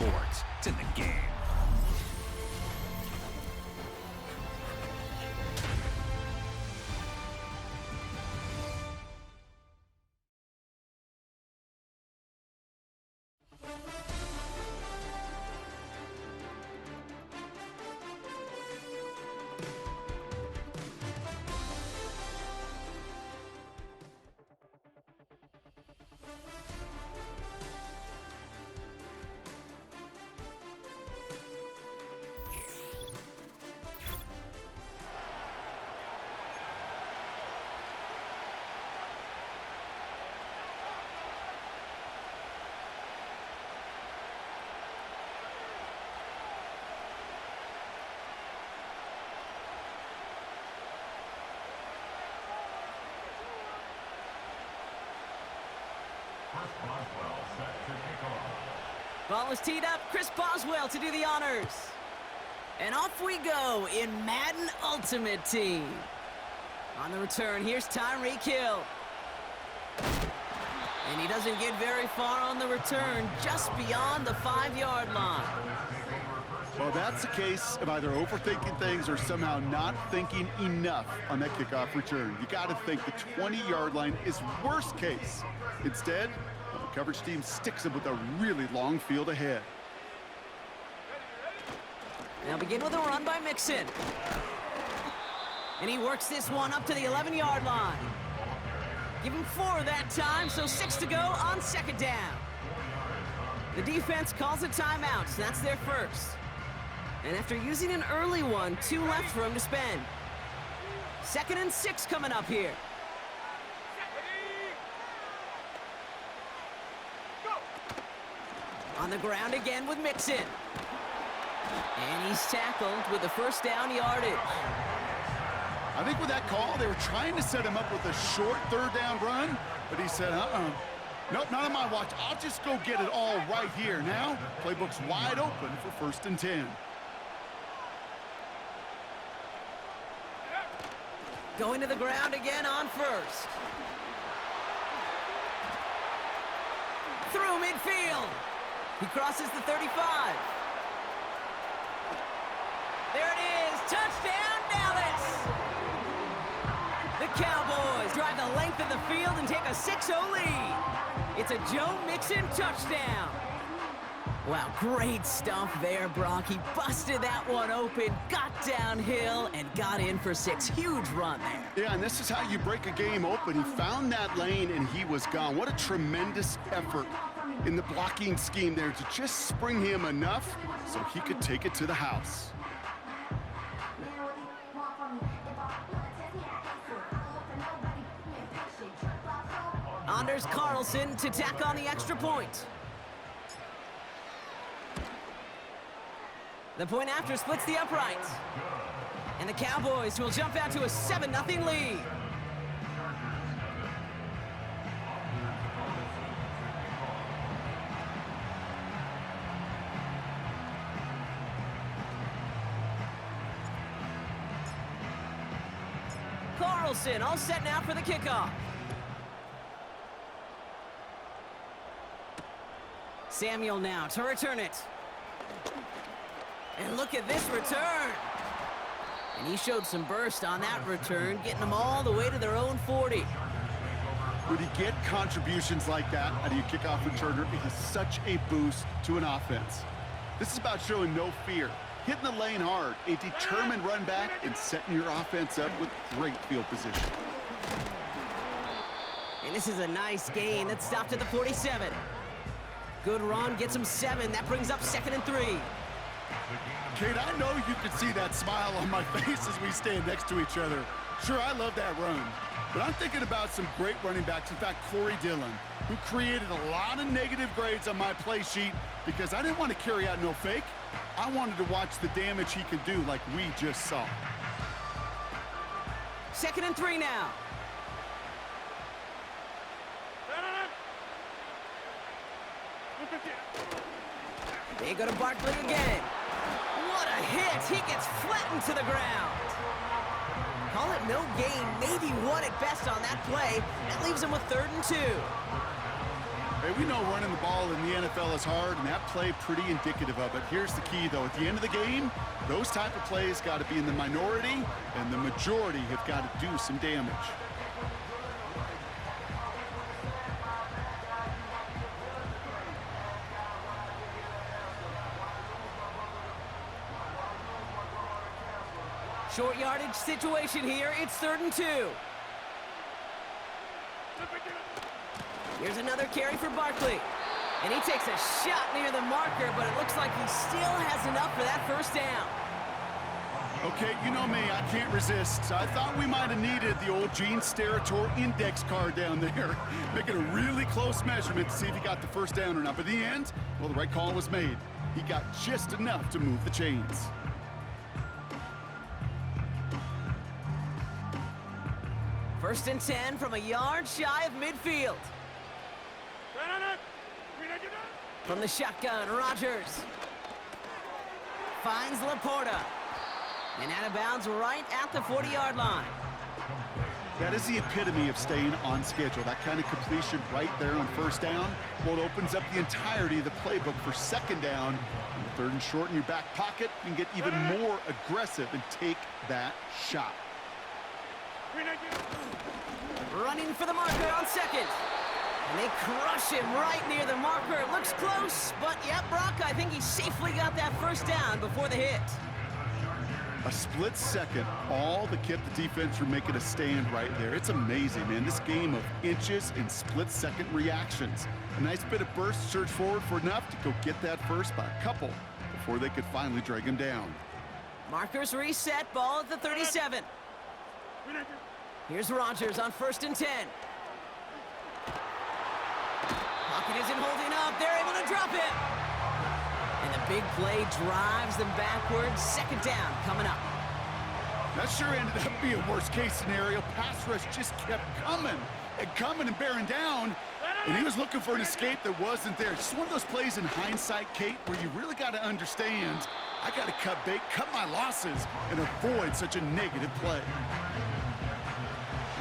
sports. It's in the game. Ball is teed up. Chris Boswell to do the honors. And off we go in Madden Ultimate Team. On the return, here's Tyreek Hill. And he doesn't get very far on the return, just beyond the 5-yard line. Well, that's the case of either overthinking things or somehow not thinking enough on that kickoff return. You got to think the 20-yard line is worst case. Instead, the coverage team sticks him with a really long field ahead. Now begin with a run by Mixon. And he works this one up to the 11-yard line. Give him 4 that time, so 6 to go on second down. The defense calls a timeout, so that's their first. And after using an early one, 2 left for him to spend. 2nd and 6 coming up here. On the ground again with Mixon. And he's tackled with the first down yardage. I think with that call, they were trying to set him up with a short 3rd down run, but he said, nope, not on my watch. I'll just go get it all right here. Now, playbook's wide open for 1st and 10. Going to the ground again on 1st. Through midfield. He crosses the 35. There it is. Touchdown, Dallas. The Cowboys drive the length of the field and take a 6-0 lead. It's a Joe Mixon touchdown. Wow, great stuff there, Brock. He busted that one open, got downhill, and got in for 6. Huge run there. Yeah, and this is how you break a game open. He found that lane, and he was gone. What a tremendous effort in the blocking scheme there to just spring him enough so he could take it to the house. Anders Carlson to tack on the extra point. The point after splits the uprights. And the Cowboys will jump out to a 7-0 lead. Carlson all set now for the kickoff. Samuel now to return it. And look at this return. And he showed some burst on that return, getting them all the way to their own 40. When you get contributions like that out of your kickoff returner, it is such a boost to an offense. This is about showing no fear, hitting the lane hard, a determined run back, and setting your offense up with great field position. And this is a nice gain that stopped at the 47. Good run, gets him 7. That brings up 2nd and 3. Kate, I know you can see that smile on my face as we stand next to each other. Sure, I love that run. But I'm thinking about some great running backs. In fact, Corey Dillon, who created a lot of negative grades on my play sheet because I didn't want to carry out no fake. I wanted to watch the damage he could do like we just saw. 2nd and 3 now. They go to Barkley again. What a hit! He gets flattened to the ground. Call it no gain, maybe 1 at best on that play. That leaves him with 3rd and 2. Hey, we know running the ball in the NFL is hard, and that play pretty indicative of it. Here's the key, though. At the end of the game, those type of plays got to be in the minority, and the majority have got to do some damage. Short yardage situation here. It's 3rd and 2. Here's another carry for Barkley. And he takes a shot near the marker, but it looks like he still has enough for that first down. Okay, you know me, I can't resist. I thought we might have needed the old Gene Steratore index card down there. Making a really close measurement to see if he got the first down or not. But in the end, well, the right call was made. He got just enough to move the chains. First and 10 from a yard shy of midfield. From the shotgun, Rodgers finds Laporta. And out of bounds right at the 40-yard line. That is the epitome of staying on schedule. That kind of completion right there on first down. Well, it opens up the entirety of the playbook for second down. And 3rd and short in your back pocket, you can get even more aggressive and take that shot. Running for the marker on second. And they crush him right near the marker. It looks close, but yeah, Brock, I think he safely got that first down before the hit. A split second, all that kept the defense from making a stand right there. It's amazing, man. This game of inches and split-second reactions. A nice bit of burst, surge forward for enough to go get that first by a couple before they could finally drag him down. Markers reset, ball at the 37. Here's Rodgers on 1st and 10. Pocket isn't holding up. They're able to drop it. And the big play drives them backwards. Second down coming up. That sure ended up being a worst-case scenario. Pass rush just kept coming and bearing down. And he was looking for an escape that wasn't there. Just one of those plays in hindsight, Kate, where you really got to understand, I got to cut bait, cut my losses, and avoid such a negative play.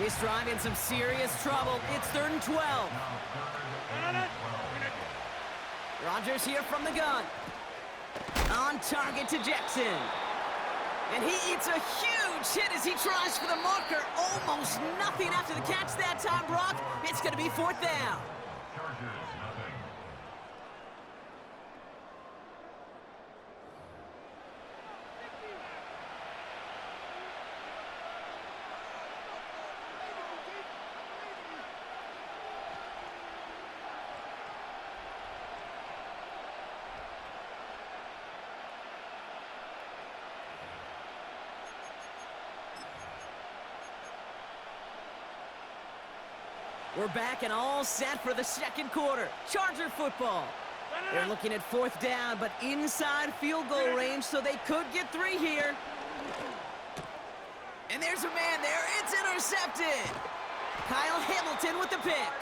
He's driving some serious trouble. It's 3rd and 12. Rodgers here from the gun. On target to Jackson. And he eats a huge hit as he tries for the marker. Almost nothing after the catch that time, Brock. It's going to be 4th down. We're back and all set for the second quarter. Charger football. They're looking at 4th down, but inside field goal range, so they could get 3 here. And there's a man there. It's intercepted. Kyle Hamilton with the pick.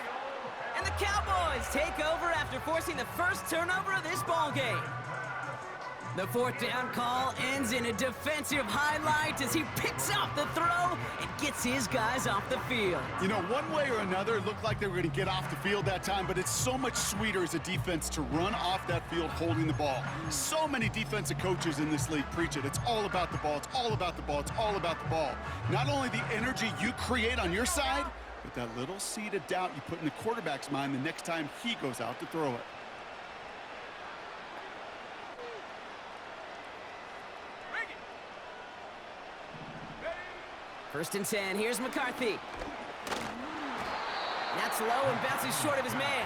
And the Cowboys take over after forcing the first turnover of this ball game. The 4th down call ends in a defensive highlight as he picks up the throw and gets his guys off the field. You know, one way or another, it looked like they were going to get off the field that time, but it's so much sweeter as a defense to run off that field holding the ball. So many defensive coaches in this league preach it. It's all about the ball. It's all about the ball. It's all about the ball. Not only the energy you create on your side, but that little seed of doubt you put in the quarterback's mind the next time he goes out to throw it. First and 10, here's McCarthy. That's low and bounces short of his man.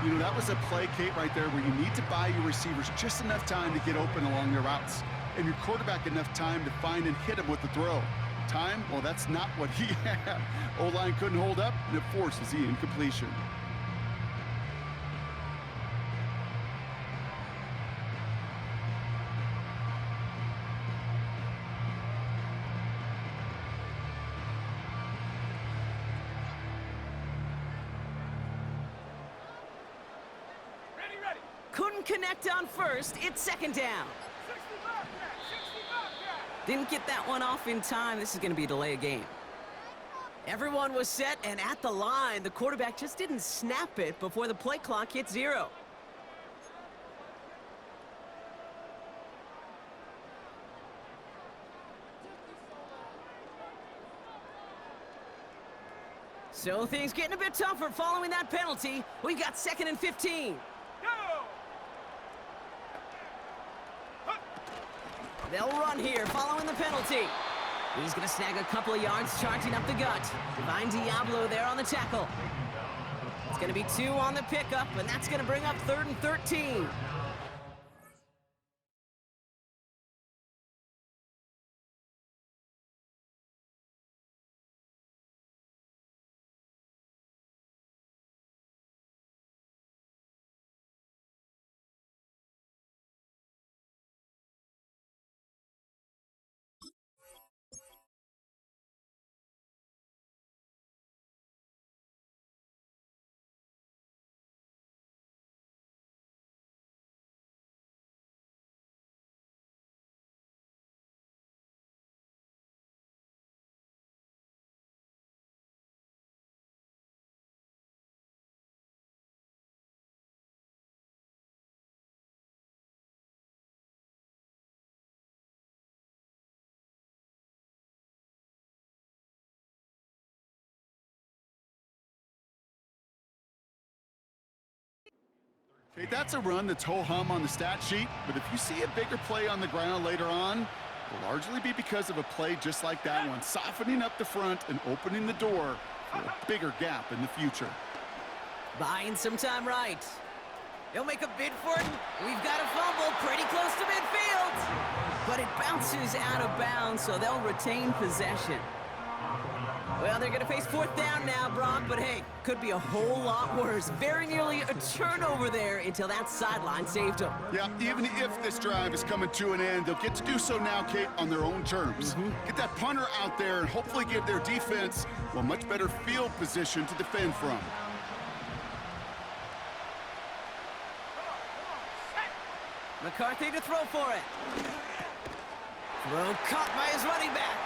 You know, that was a play, Kate, right there where you need to buy your receivers just enough time to get open along their routes. And your quarterback enough time to find and hit him with the throw. Time, well, that's not what he had. O-line couldn't hold up, and it forces the incompletion. Couldn't connect on first. It's 2nd down. Didn't get that one off in time. This is going to be a delay of game. Everyone was set and at the line. The quarterback just didn't snap it before the play clock hit 0. So things getting a bit tougher following that penalty. We've got 2nd and 15. They'll run here following the penalty. He's going to snag a couple of yards charging up the gut. Find Diablo there on the tackle. It's going to be 2 on the pickup, and that's going to bring up 3rd and 13. Okay, that's a run that's ho-hum on the stat sheet, but if you see a bigger play on the ground later on, it'll largely be because of a play just like that one, softening up the front and opening the door for a bigger gap in the future. Buying some time right. He'll make a bid for it. We've got a fumble pretty close to midfield. But it bounces out of bounds, so they'll retain possession. Well, they're going to face 4th down now, Brock, but hey, could be a whole lot worse. Very nearly a turnover there until that sideline saved them. Yeah, even if this drive is coming to an end, they'll get to do so now, Kate, on their own terms. Get that punter out there and hopefully give their defense a much better field position to defend from. McCarthy to throw for it. Throw caught by his running back.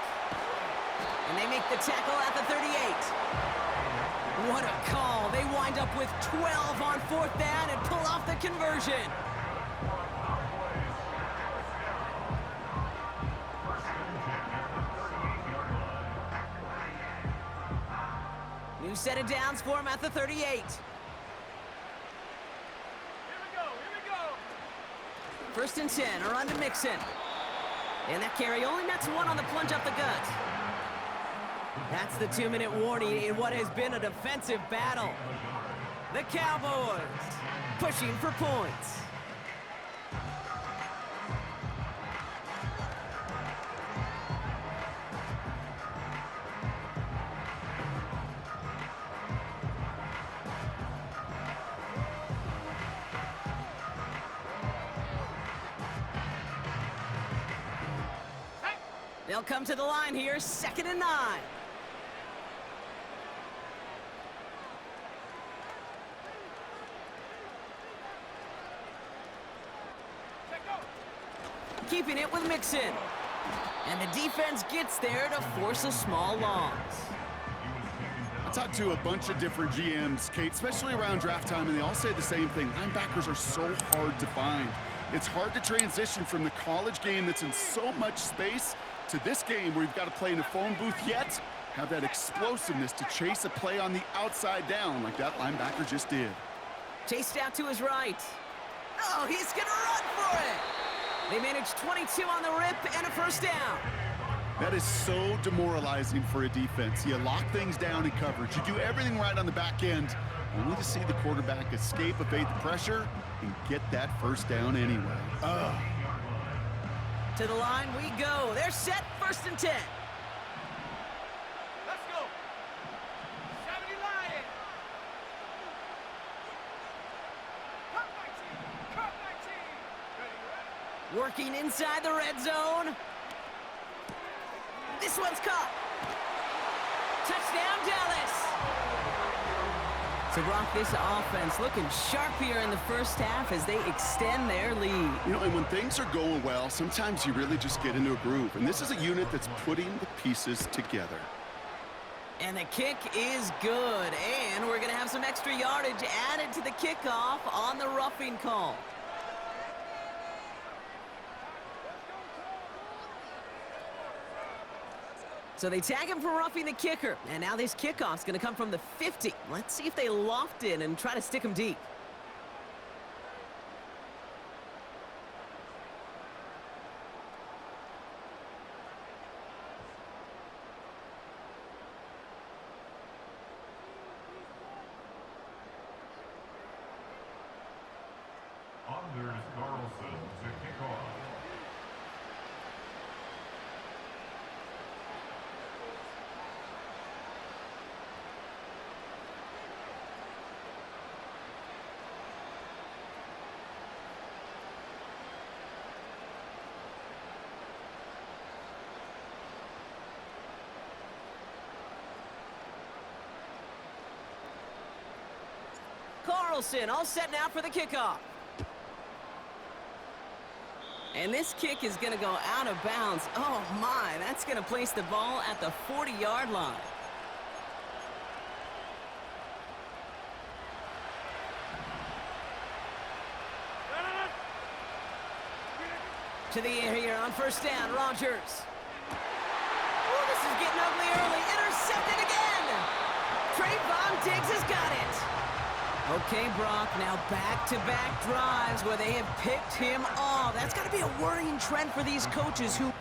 And they make the tackle at the 38. What a call. They wind up with 12 on 4th down and pull off the conversion. New set of downs for him at the 38. Here we go. 1st and 10, a run to Mixon. And that carry only nets 1 on the plunge up the gut. That's the 2-minute warning in what has been a defensive battle. The Cowboys pushing for points. They'll come to the line here, 2nd and 9. Keeping it with Mixon. And the defense gets there to force a small loss. I talked to a bunch of different GMs, Kate, especially around draft time, and they all say the same thing. Linebackers are so hard to find. It's hard to transition from the college game that's in so much space to this game where you've got to play in a phone booth, yet have that explosiveness to chase a play on the outside down like that linebacker just did. Chased out to his right. Oh, he's going to run for it. They managed 22 on the rip and a 1st down. That is so demoralizing for a defense. You lock things down in coverage. You do everything right on the back end, only to see the quarterback escape, evade the pressure, and get that 1st down anyway. Ugh. To the line we go. They're set, 1st and 10. Let's go. 70 Lions. Cut 19. Cut 19. Working inside the red zone. This one's caught. Touchdown, Dallas. So, Brock, this offense looking sharp here in the 1st half as they extend their lead. You know, and when things are going well, sometimes you really just get into a groove. And this is a unit that's putting the pieces together. And the kick is good. And we're going to have some extra yardage added to the kickoff on the roughing call. So they tag him for roughing the kicker. And now this kickoff's going to come from the 50. Let's see if they loft it and try to stick him deep. Anders Carlson to kick off. Carlson all set now for the kickoff. And this kick is going to go out of bounds. Oh, my. That's going to place the ball at the 40-yard line. To the air here on first down, Rodgers. Oh, this is getting ugly early. Intercepted again. Trayvon Diggs has got it. Okay, Brock, now back-to-back drives where they have picked him off. That's got to be a worrying trend for these coaches who